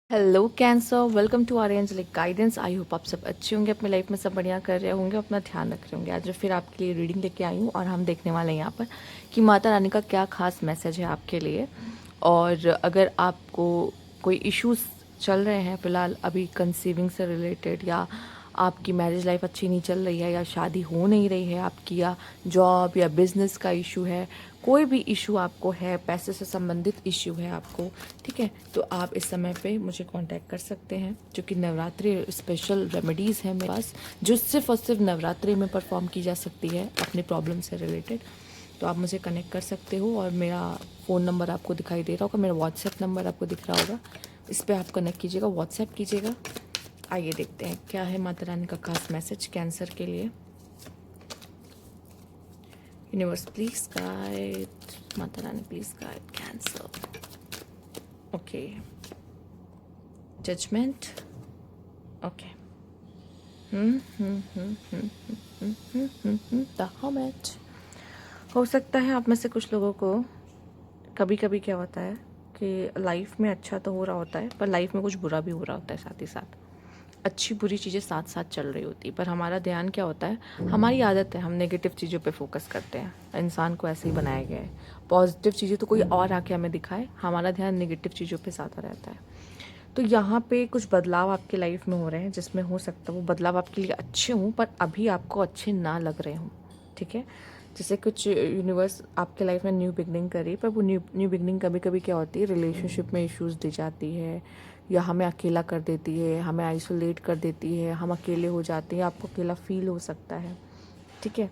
Hello Cancer, welcome to our angelic guidance. I hope आप सब अच्छे होंगे, अपनी लाइफ में सब बढ़िया कर रहे होंगे, अपना ध्यान रख रहे होंगे। आज फिर आपके लिए रीडिंग लेके आई हूँ और हम देखने वाले हैं यहाँ पर कि माता रानी का क्या खास मैसेज है आपके लिए। और अगर आपको कोई इश्यूज चल रहे हैं फ़िलहाल अभी कंसीविंग से रिलेटेड, या आपकी मैरिज लाइफ अच्छी नहीं चल रही है, या शादी हो नहीं रही है आपकी, या जॉब या बिजनेस का इशू है, कोई भी इशू आपको है, पैसे से संबंधित इशू है आपको, ठीक है, तो आप इस समय पे मुझे कांटेक्ट कर सकते हैं। जो कि नवरात्रि स्पेशल रेमेडीज़ हैं मेरे पास, जो सिर्फ और सिर्फ नवरात्रि में परफॉर्म की जा सकती है अपनी प्रॉब्लम से रिलेटेड। तो आप मुझे कनेक्ट कर सकते हो और मेरा फ़ोन नंबर आपको दिखाई दे रहा होगा, मेरा व्हाट्सएप नंबर आपको दिख रहा होगा, इस पर आप कनेक्ट कीजिएगा, व्हाट्सएप कीजिएगा। आइए देखते हैं क्या है माता रानी का खास मैसेज कैंसर के लिए। Universe please guide, Mata Rani please guide cancer. Okay, judgement. Okay, the hermit. हो सकता है आप में से कुछ लोगों को कभी कभी क्या होता है कि लाइफ में अच्छा तो हो रहा होता है पर लाइफ में कुछ बुरा भी हो रहा होता है, साथ ही साथ अच्छी बुरी चीज़ें साथ साथ चल रही होती, पर हमारा ध्यान क्या होता है, हमारी आदत है हम नेगेटिव चीज़ों पे फोकस करते हैं। इंसान को ऐसे ही बनाया गया है, पॉजिटिव चीज़ें तो कोई और आके हमें दिखाए, हमारा ध्यान नेगेटिव चीज़ों पे ज़्यादा रहता है। तो यहाँ पे कुछ बदलाव आपकी लाइफ में हो रहे हैं, जिसमें हो सकता है वो बदलाव आपके लिए अच्छे हों पर अभी आपको अच्छे ना लग रहे हों, ठीक है। जैसे कुछ यूनिवर्स आपके लाइफ में न्यू बिगनिंग करी, पर वो न्यू बिगनिंग कभी कभी क्या होती है, रिलेशनशिप में इश्यूज दे जाती है, या हमें अकेला कर देती है, हमें आइसोलेट कर देती है, हम अकेले हो जाते हैं, आपको अकेला फील हो सकता है, ठीक है।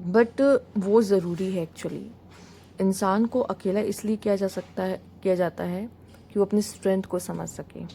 बट वो ज़रूरी है एक्चुअली। इंसान को अकेला इसलिए किया जाता है कि वो अपनी स्ट्रेंथ को समझ सके,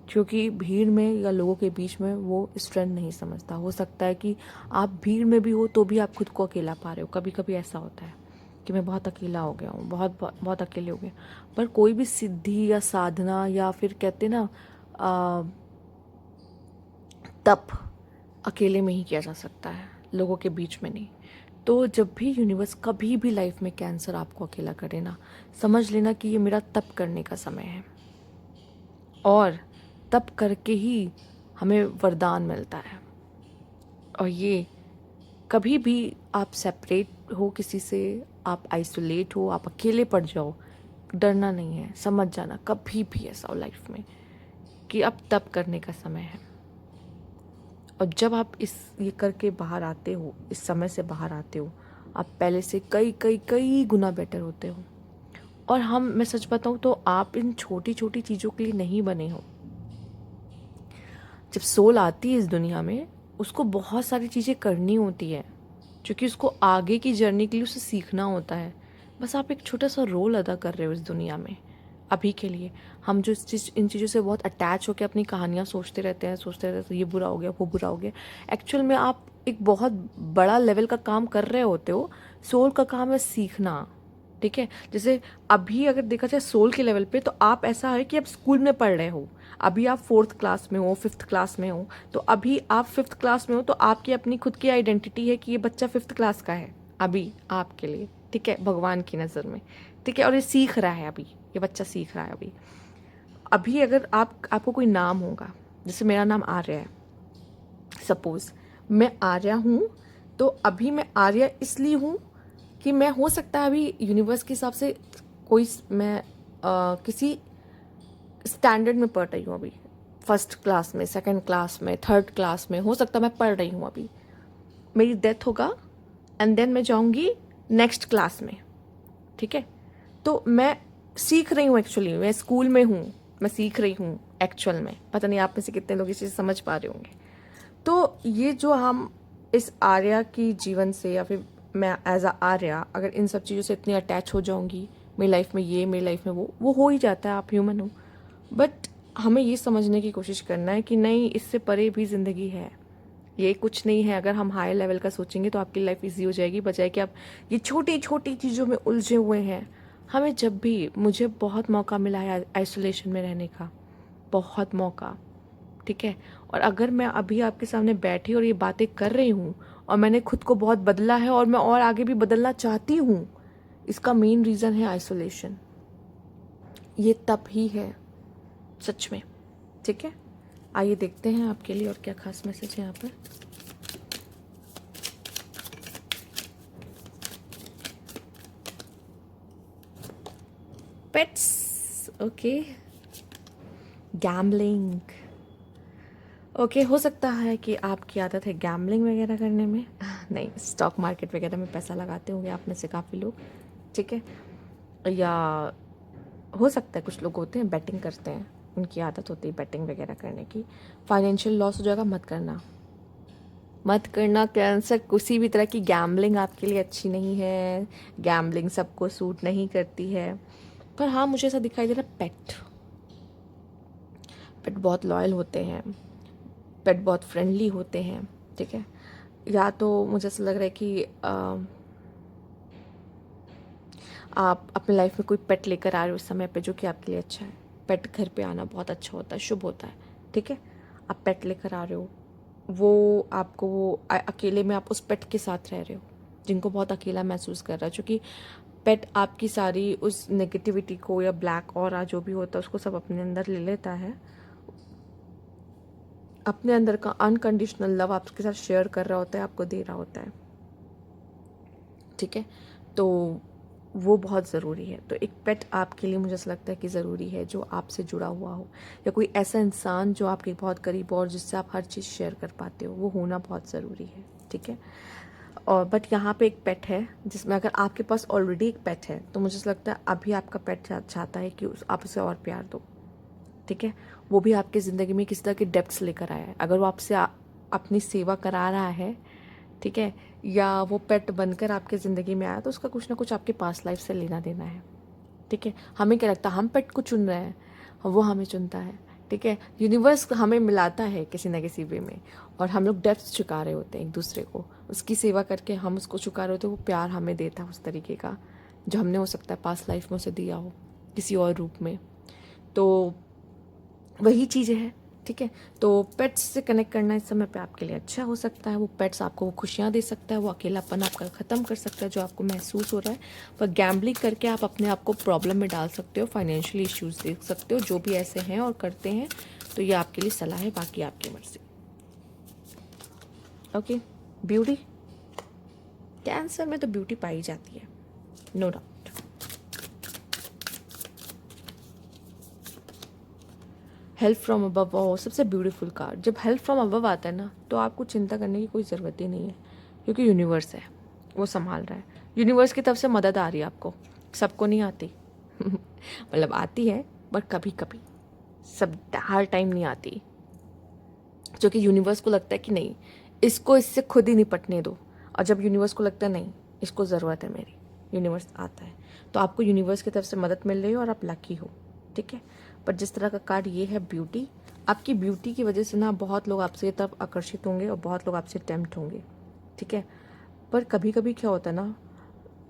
क्योंकि भीड़ में या लोगों के बीच में वो स्ट्रेंथ नहीं समझता। हो सकता है कि आप भीड़ में भी हो तो भी आप खुद को अकेला पा रहे हो, कभी कभी ऐसा होता है कि मैं बहुत अकेला हो गया हूँ, बहुत बहुत, बहुत अकेले हो गए। पर कोई भी सिद्धि या साधना या फिर कहते ना तप अकेले में ही किया जा सकता है, लोगों के बीच में नहीं। तो जब भी यूनिवर्स कभी भी लाइफ में कैंसर आपको अकेला करे ना, समझ लेना कि ये मेरा तप करने का समय है, और तप करके ही हमें वरदान मिलता है। और ये कभी भी आप सेपरेट हो किसी से, आप आइसोलेट हो, आप अकेले पड़ जाओ, डरना नहीं है, समझ जाना कभी भी ऐसा हो लाइफ में कि अब तप करने का समय है। और जब आप ये करके बाहर आते हो, इस समय से बाहर आते हो, आप पहले से कई कई कई गुना बेटर होते हो। और मैं सच बताऊं तो आप इन छोटी छोटी चीज़ों के लिए नहीं बने हो। जब सोल आती है इस दुनिया में, उसको बहुत सारी चीज़ें करनी होती है, क्योंकि उसको आगे की जर्नी के लिए उसे सीखना होता है। बस आप एक छोटा सा रोल अदा कर रहे हो इस दुनिया में अभी के लिए। हम जो इन चीज़ों से बहुत अटैच होकर अपनी कहानियाँ सोचते रहते हैं, ये बुरा हो गया, वो बुरा हो गया। एक्चुअल में आप एक बहुत बड़ा लेवल का काम कर रहे होते हो। सोल का काम है सीखना, ठीक है। जैसे अभी अगर देखा जाए सोल के लेवल पे, तो आप ऐसा है कि आप स्कूल में पढ़ रहे हो, अभी आप 4th क्लास में हो, 5th क्लास में हो, तो अभी आप 5th क्लास में हो, तो आपकी अपनी खुद की आइडेंटिटी है कि ये बच्चा 5th क्लास का है अभी आपके लिए, ठीक है, भगवान की नज़र में, ठीक है। और ये सीख रहा है अभी, ये बच्चा सीख रहा है अभी। अभी अगर आपको कोई नाम होगा, जैसे मेरा नाम आर्या है, सपोज मैं आर्या हूँ, तो अभी मैं आर्या इसलिए हूँ कि मैं, हो सकता है अभी यूनिवर्स के हिसाब से मैं किसी स्टैंडर्ड में पढ़ रही हूँ अभी, 1st क्लास में, 2nd क्लास में, 3rd क्लास में, हो सकता है मैं पढ़ रही हूँ अभी। मेरी डेथ होगा एंड देन मैं जाऊँगी नेक्स्ट क्लास में, ठीक है। तो मैं सीख रही हूँ एक्चुअली, मैं स्कूल में हूँ, मैं सीख रही हूँ एक्चुअल में। पता नहीं आप में से कितने लोग इस चीज़ समझ पा रहे होंगे। तो ये जो हम इस आर्या की जीवन से, या फिर मैं एज अ आर्या अगर इन सब चीज़ों से इतनी अटैच हो जाऊंगी, मेरी लाइफ में ये, मेरी लाइफ में वो हो ही जाता है, आप ह्यूमन हो। बट हमें ये समझने की कोशिश करना है कि नहीं, इससे परे भी ज़िंदगी है, ये कुछ नहीं है। अगर हम हाई लेवल का सोचेंगे तो आपकी लाइफ इजी हो जाएगी, बजाय कि आप ये छोटी छोटी चीज़ों में उलझे हुए हैं। हमें जब भी, मुझे बहुत मौका मिला है आइसोलेशन में रहने का, बहुत मौका, ठीक है। और अगर मैं अभी आपके सामने बैठी और ये बातें कर रही हूँ, और मैंने खुद को बहुत बदला है, और मैं और आगे भी बदलना चाहती हूँ, इसका मेन रीज़न है आइसोलेशन। ये तप ही है, सच में। ठीक है, आइए देखते हैं आपके लिए और क्या खास मैसेज है यहाँ पर। Pets, okay. Gambling, okay. हो सकता है कि आपकी आदत है गैम्बलिंग वगैरह करने में। नहीं, स्टॉक मार्केट वगैरह में पैसा लगाते होंगे आप में से काफ़ी लोग। ठीक है, या हो सकता है कुछ लोग होते हैं बैटिंग करते हैं, उनकी आदत होती है बैटिंग वगैरह करने की। फाइनेंशियल लॉस हो जाएगा, मत करना, मत करना। कैंसर, किसी भी तरह की गैम्बलिंग आपके लिए अच्छी नहीं है। गैम्बलिंग सबको सूट नहीं करती है। पर हाँ, मुझे ऐसा दिखाई दे रहा है पेट, पेट बहुत लॉयल होते हैं, पेट बहुत फ्रेंडली होते हैं। ठीक है, या तो मुझे ऐसा लग रहा है कि आप अपने लाइफ में कोई पेट लेकर आ रहे हो उस समय पे, जो कि आपके लिए अच्छा है। पेट घर पे आना बहुत अच्छा होता है, शुभ होता है। ठीक है, आप पेट लेकर आ रहे हो, वो आपको अकेले में आप उस पेट के साथ रह रहे हो जिनको बहुत अकेला महसूस कर रहा है, क्योंकि पेट आपकी सारी उस नेगेटिविटी को या ब्लैक ऑरा जो भी होता है उसको सब अपने अंदर ले लेता है। अपने अंदर का अनकंडीशनल लव आपके साथ शेयर कर रहा होता है, आपको दे रहा होता है। ठीक है, तो वो बहुत ज़रूरी है। तो एक पेट आपके लिए मुझे ऐसा लगता है कि ज़रूरी है, जो आपसे जुड़ा हुआ हो, या कोई ऐसा इंसान जो आपके बहुत करीब हो और जिससे आप हर चीज़ शेयर कर पाते हो, वो होना बहुत ज़रूरी है। ठीक है, और बट यहाँ पे एक पेट है जिसमें अगर आपके पास ऑलरेडी एक पेट है तो मुझे ऐसा लगता है अभी आपका पेट चाहता है कि आप उसे और प्यार दो। ठीक है, वो भी आपकी ज़िंदगी में किसी तरह की डेप्थ्स लेकर आया है। अगर वो आपसे अपनी सेवा करा रहा है, ठीक है, या वो पेट बनकर आपके ज़िंदगी में आया, तो उसका कुछ ना कुछ आपके पास लाइफ से लेना देना है। ठीक है, हमें क्या लगता है, हम पेट को चुन रहे हैं, वो हमें चुनता है। ठीक है, यूनिवर्स हमें मिलाता है किसी न किसी वे में, और हम लोग डेप्थ चुका रहे होते हैं एक दूसरे को, उसकी सेवा करके हम उसको चुका रहे होते हैं। वो प्यार हमें देता है उस तरीके का जो हमने हो सकता है पास्ट लाइफ में उसे दिया हो किसी और रूप में। तो वही चीज़ें हैं। ठीक है, तो पेट्स से कनेक्ट करना इस समय पे आपके लिए अच्छा हो सकता है। वो पेट्स आपको वो खुशियाँ दे सकता है, वो अकेलापन आपका ख़त्म कर सकता है जो आपको महसूस हो रहा है। पर गैम्बलिंग करके आप अपने आप को प्रॉब्लम में डाल सकते हो, फाइनेंशियली इश्यूज देख सकते हो, जो भी ऐसे हैं और करते हैं। तो ये आपके लिए सलाह है, बाकी आपकी मर्जी। ओके, ब्यूटी, कैंसर में तो ब्यूटी पाई जाती है, no doubt. Help from above, और सबसे ब्यूटीफुल कार्ड। जब हेल्प फ्रॉम अबव आता है ना, तो आपको चिंता करने की कोई ज़रूरत ही नहीं है, क्योंकि यूनिवर्स है, वो संभाल रहा है। यूनिवर्स की तरफ से मदद आ रही है आपको, सबको नहीं आती। मतलब आती है, बट कभी कभी, सब हर टाइम नहीं आती। जो कि यूनिवर्स को लगता है कि नहीं, इसको इससे खुद ही निपटने दो। और जब यूनिवर्स को लगता है नहीं, इसको ज़रूरत है मेरी, यूनिवर्स आता है। तो आपको यूनिवर्स की तरफ से मदद मिल रही है और आप लकी हो। ठीक है, पर जिस तरह का कार्ड ये है ब्यूटी, आपकी ब्यूटी की वजह से ना बहुत लोग आपसे तरफ आकर्षित होंगे और बहुत लोग आपसे टेम्प्ट होंगे। ठीक है, पर कभी कभी क्या होता है ना,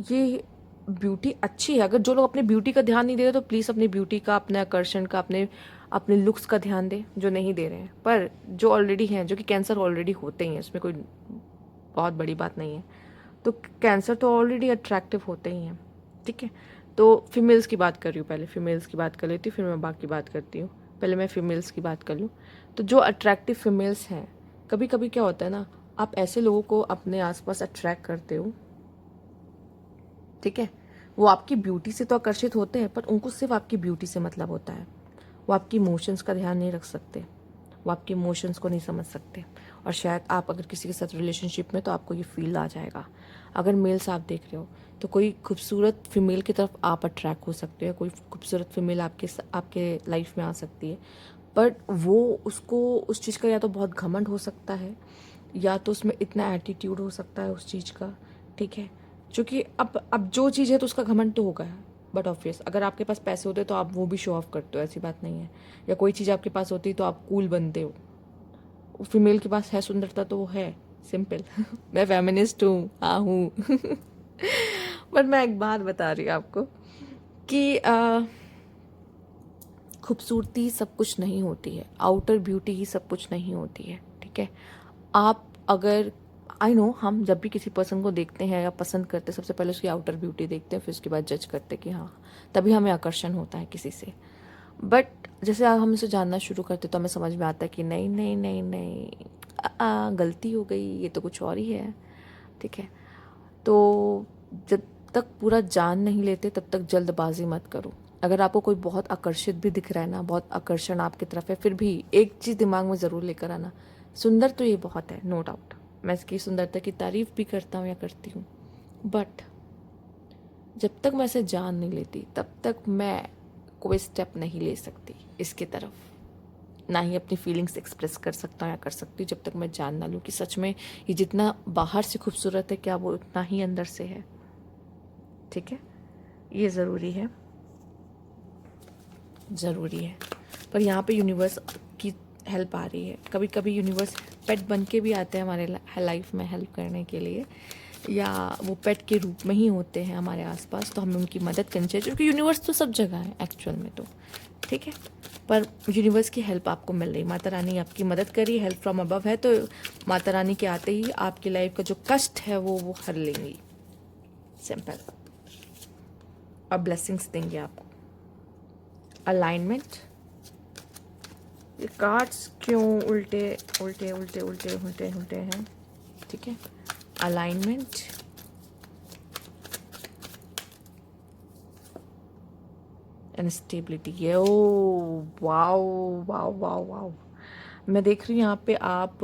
ये ब्यूटी अच्छी है। अगर जो लोग अपनी ब्यूटी का ध्यान नहीं दे रहे तो प्लीज़ अपनी ब्यूटी का, अपने आकर्षण का, अपने अपने लुक्स का ध्यान दें, जो नहीं दे रहे हैं। पर जो ऑलरेडी हैं, जो कि कैंसर ऑलरेडी होते ही हैं, इसमें कोई बहुत बड़ी बात नहीं है। तो कैंसर तो ऑलरेडी अट्रैक्टिव होते ही हैं। ठीक है, तो फीमेल्स की बात कर रही हूँ, पहले फीमेल्स की बात कर लेती हूँ, फिर मैं बाकी बात करती हूँ। पहले मैं फीमेल्स की बात कर लूँ। तो जो अट्रैक्टिव फीमेल्स हैं, कभी कभी क्या होता है ना, आप ऐसे लोगों को अपने आसपास अट्रैक्ट करते हो। ठीक है, वो आपकी ब्यूटी से तो आकर्षित होते हैं, पर उनको सिर्फ आपकी ब्यूटी से मतलब होता है। वो आपकी इमोशंस का ध्यान नहीं रख सकते, वो आपके इमोशंस को नहीं समझ सकते। और शायद आप अगर किसी के साथ रिलेशनशिप में, तो आपको ये फील आ जाएगा। अगर मेल्स आप देख रहे हो, तो कोई खूबसूरत फीमेल की तरफ आप अट्रैक्ट हो सकते हो, कोई खूबसूरत फीमेल आपके लाइफ में आ सकती है। बट वो, उसको उस चीज़ का या तो बहुत घमंड हो सकता है, या तो उसमें इतना एटीट्यूड हो सकता है उस चीज़ का। ठीक है, क्योंकि अब जो चीज़ है तो उसका घमंड तो होगा। बट ऑब्वियस, अगर आपके पास पैसे होते तो आप वो भी शो ऑफ करते हो, ऐसी बात नहीं है। या कोई चीज़ आपके पास होती तो आप कूल बनते हो। फीमेल के पास है सुंदरता तो वो है, सिंपल। मैं फेमिनिस्ट हूँ, हाँ हूँ। बट मैं एक बात बता रही हूँ आपको कि खूबसूरती सब कुछ नहीं होती है, आउटर ब्यूटी ही सब कुछ नहीं होती है। ठीक है, आप अगर, आई नो, हम जब भी किसी पर्सन को देखते हैं या पसंद करते हैं, सबसे पहले उसकी आउटर ब्यूटी देखते हैं, फिर उसके बाद जज करते हैं कि हाँ, तभी हमें आकर्षण होता है किसी से। बट जैसे हम इसे जानना शुरू करते तो हमें समझ में आता है कि नहीं नहीं नहीं नहीं, गलती हो गई, ये तो कुछ और ही है। ठीक है, तो जब तक पूरा जान नहीं लेते तब तक जल्दबाजी मत करो। अगर आपको कोई बहुत आकर्षित भी दिख रहा है ना, बहुत आकर्षण आपकी तरफ है, फिर भी एक चीज़ दिमाग में ज़रूर लेकर आना, सुंदर तो ये बहुत है, नो डाउट, मैं इसकी सुंदरता की तारीफ भी करता हूँ या करती हूँ, बट जब तक मैं इसे जान नहीं लेती तब तक मैं कोई स्टेप नहीं ले सकती इसकी तरफ, ना ही अपनी फीलिंग्स एक्सप्रेस कर सकता हूँ या कर सकती हूँ जब तक मैं जान ना लूँ कि सच में ये जितना बाहर से खूबसूरत है क्या वो उतना ही अंदर से है। ठीक है, ये ज़रूरी है, ज़रूरी है। पर यहाँ पे यूनिवर्स की हेल्प आ रही है। कभी कभी यूनिवर्स पेट बन के भी आते हैं हमारे लाइफ में हेल्प करने के लिए, या वो पेट के रूप में ही होते हैं हमारे आसपास, तो हमें उनकी मदद करनी चाहिए, क्योंकि यूनिवर्स तो सब जगह है एक्चुअल में तो। ठीक है, पर यूनिवर्स की हेल्प आपको मिल रही, माता रानी आपकी मदद करी, हेल्प फ्रॉम अबव है, तो माता रानी के आते ही आपकी लाइफ का जो कष्ट है वो हर लेंगी, सिंपल, और ब्लेसिंग्स देंगे आपको। अलाइनमेंट, ये कार्ड्स क्यों उल्टे उल्टे उल्टे उल्टे उल्टे उल्टे हैं? ठीक है, अलाइनमेंट, एंड स्टेबिलिटी। ये oh wow wow wow wow, मैं देख रही हूँ यहाँ पे आप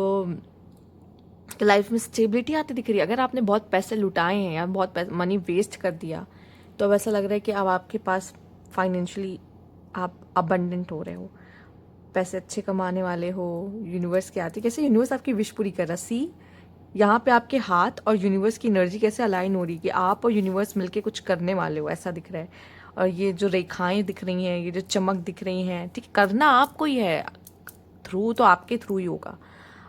लाइफ में स्टेबिलिटी आती दिख रही है। अगर आपने बहुत पैसे लुटाए हैं या बहुत मनी वेस्ट कर दिया, तो अब ऐसा लग रहा है कि अब आपके पास फाइनेंशियली आप अबंडेंट हो रहे हो, पैसे अच्छे कमाने वाले हो, यूनिवर्स के आते, कैसे यूनिवर्स आपकी विश पूरी कर रहा। सी, यहाँ पे आपके हाथ और यूनिवर्स की एनर्जी कैसे अलाइन हो रही है कि आप और यूनिवर्स मिलके कुछ करने वाले हो, ऐसा दिख रहा है। और ये जो रेखाएं दिख रही हैं, ये जो चमक दिख रही हैं, ठीक, करना आपको ही है, थ्रू तो आपके थ्रू ही होगा,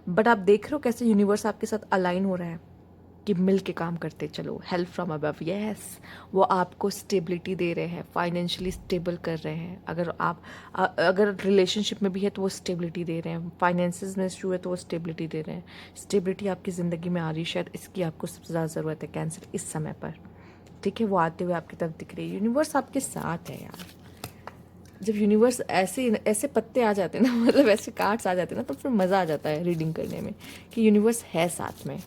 बट आप देख रहे हो कैसे यूनिवर्स आपके साथ अलाइन हो रहा है कि मिल के काम करते चलो, हेल्प फ्रॉम अबव। यस, वो आपको स्टेबिलिटी दे रहे हैं, फाइनेंशियली स्टेबल कर रहे हैं। अगर आप अगर रिलेशनशिप में भी है तो वो स्टेबिलिटी दे रहे हैं, फाइनेंसेस में इशू है तो वो स्टेबिलिटी दे रहे हैं। स्टेबिलिटी आपकी ज़िंदगी में आ रही है, शायद इसकी आपको सबसे ज़्यादा ज़रूरत है कैंसर इस समय पर। ठीक है, वो आते हुए आपकी तरफ दिख रही है, यूनिवर्स आपके साथ है यार। जब यूनिवर्स ऐसे ऐसे पत्ते आ जाते हैं ना, मतलब ऐसे कार्ड्स आ जाते हैं ना, तो फिर मज़ा आ जाता है रीडिंग करने में कि यूनिवर्स है साथ में,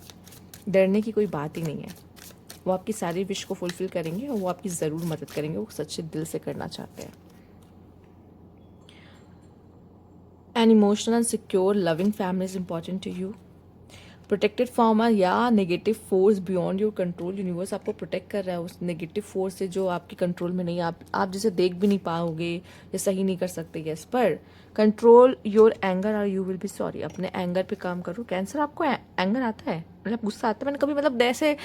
डरने की कोई बात ही नहीं है। वो आपकी सारी विश को फुलफिल करेंगे और वो आपकी ज़रूर मदद करेंगे, वो सच्चे दिल से करना चाहते हैं। An emotional and secure loving family is important to you. Protected from या negative force beyond your control. Universe आपको प्रोटेक्ट कर रहा है उस नेगेटिव फोर्स से जो आपके कंट्रोल में नहीं है, आप जिसे देख भी नहीं पाओगे या सही नहीं कर सकते। यस, पर कंट्रोल योर एंगर और यू विल बी सॉरी। अपने एंगर पे काम करो। कैंसर, आपको एंगर आता है, मतलब गुस्सा आता है? मैंने कभी मतलब ऐसे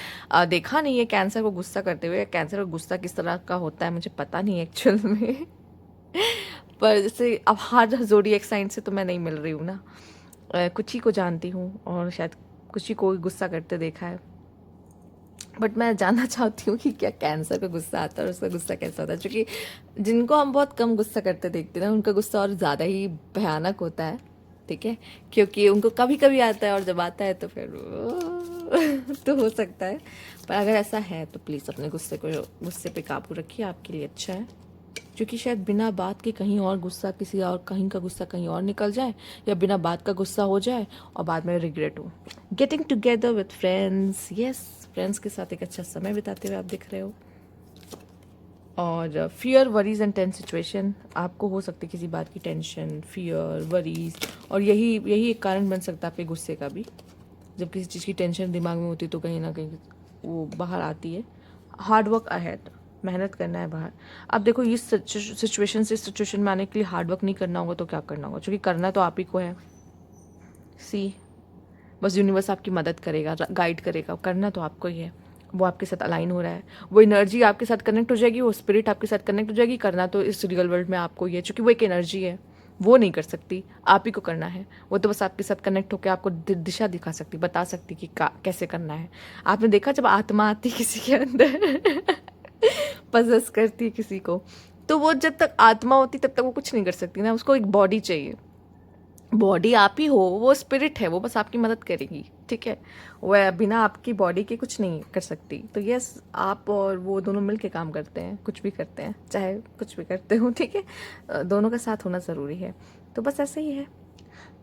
देखा नहीं है कैंसर को गुस्सा करते हुए। कैंसर का गुस्सा किस तरह का होता है मुझे पता नहीं है एक्चुअल में पर जैसे अब हर ज़ोडिएक साइन से तो मैं नहीं मिल रही हूँ ना, कुछ ही को जानती हूँ और शायद कुछ ही को गुस्सा करते देखा है, बट मैं जानना चाहती हूँ कि क्या कैंसर का गुस्सा आता है और उसका गुस्सा कैसा होता है, क्योंकि जिनको हम बहुत कम गुस्सा करते देखते हैं ना, उनका गुस्सा और ज़्यादा ही भयानक होता है। ठीक है, क्योंकि उनको कभी कभी आता है और जब आता है तो फिर तो हो सकता है। पर अगर ऐसा है तो प्लीज़ अपने गुस्से पे काबू रखिए, आपके लिए अच्छा है। क्योंकि शायद बिना बात के कहीं और गुस्सा, किसी और कहीं का गुस्सा कहीं और निकल जाए, या बिना बात का गुस्सा हो जाए और बाद में रिग्रेट हो। Getting together with friends, yes, friends के साथ एक अच्छा समय बिताते हुए आप दिख रहे हो। और fear, worries and tense situation, आपको हो सकती है किसी बात की टेंशन, फियर, वरीज, और यही एक कारण बन सकता है आपके गुस्से का भी। जब किसी चीज़ की टेंशन दिमाग में होती है तो कहीं ना कहीं वो बाहर आती है। हार्ड वर्क अहेड, मेहनत करना है बाहर। अब देखो, इस सिचुएशन से इस सिचुएशन में आने के लिए हार्ड वर्क नहीं करना होगा तो क्या करना होगा, क्योंकि करना तो आप ही को है। सी, बस यूनिवर्स आपकी मदद करेगा, गाइड करेगा, करना तो आपको ही है। वो आपके साथ अलाइन हो रहा है, वो एनर्जी आपके साथ कनेक्ट हो जाएगी, वो स्पिरिट आपके साथ कनेक्ट हो जाएगी। करना तो इस रियल वर्ल्ड में आपको ही है, क्योंकि वो एक एनर्जी है, वो नहीं कर सकती, आप ही को करना है। वो तो बस आपके साथ कनेक्ट होकर आपको दिशा दिखा सकती, बता सकती कि कैसे करना है। आपने देखा जब आत्मा आती है किसी के अंदर पजस करती है किसी को, तो वो जब तक आत्मा होती तब तक वो कुछ नहीं कर सकती ना, उसको एक बॉडी चाहिए। बॉडी आप ही हो, वो स्पिरिट है, वो बस आपकी मदद करेगी। ठीक है। वह बिना आपकी बॉडी के कुछ नहीं कर सकती। तो यस, आप और वो दोनों मिल के काम करते हैं, कुछ भी करते हैं, चाहे कुछ भी करते हो, ठीक है। दोनों का साथ होना ज़रूरी है। तो बस ऐसे ही है।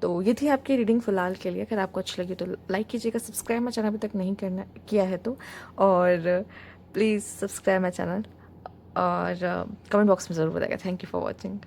तो ये थी आपकी रीडिंग फ़िलहाल के लिए। अगर आपको अच्छी लगी तो लाइक कीजिएगा, सब्सक्राइब मेरा चैनल अभी तक नहीं करना किया है तो, और प्लीज़ सब्सक्राइब माई चैनल, और कमेंट बॉक्स में ज़रूर बताएगा। Thank you for watching.